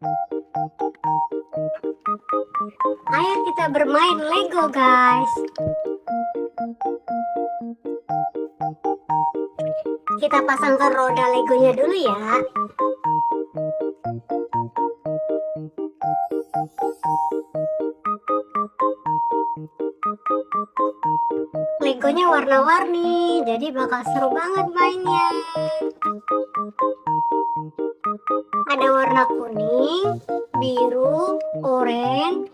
Ayo kita bermain Lego, guys. Kita pasangkan roda Legonya dulu ya. Legonya warna-warni, jadi bakal seru banget mainnya. Ada warna kuning, biru, oranye,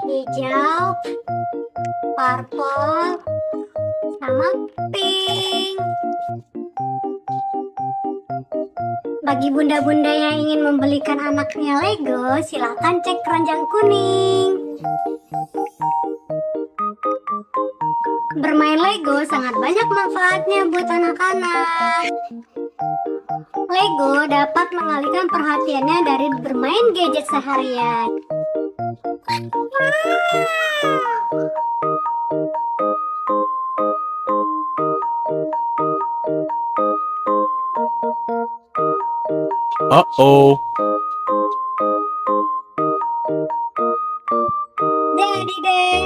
hijau, purple, sama pink. Bagi bunda-bunda yang ingin membelikan anaknya Lego, silakan cek keranjang kuning. Bermain Lego sangat banyak manfaatnya buat anak-anak. Lego dapat mengalihkan perhatiannya dari bermain gadget seharian. Uh-oh. Jadi deh.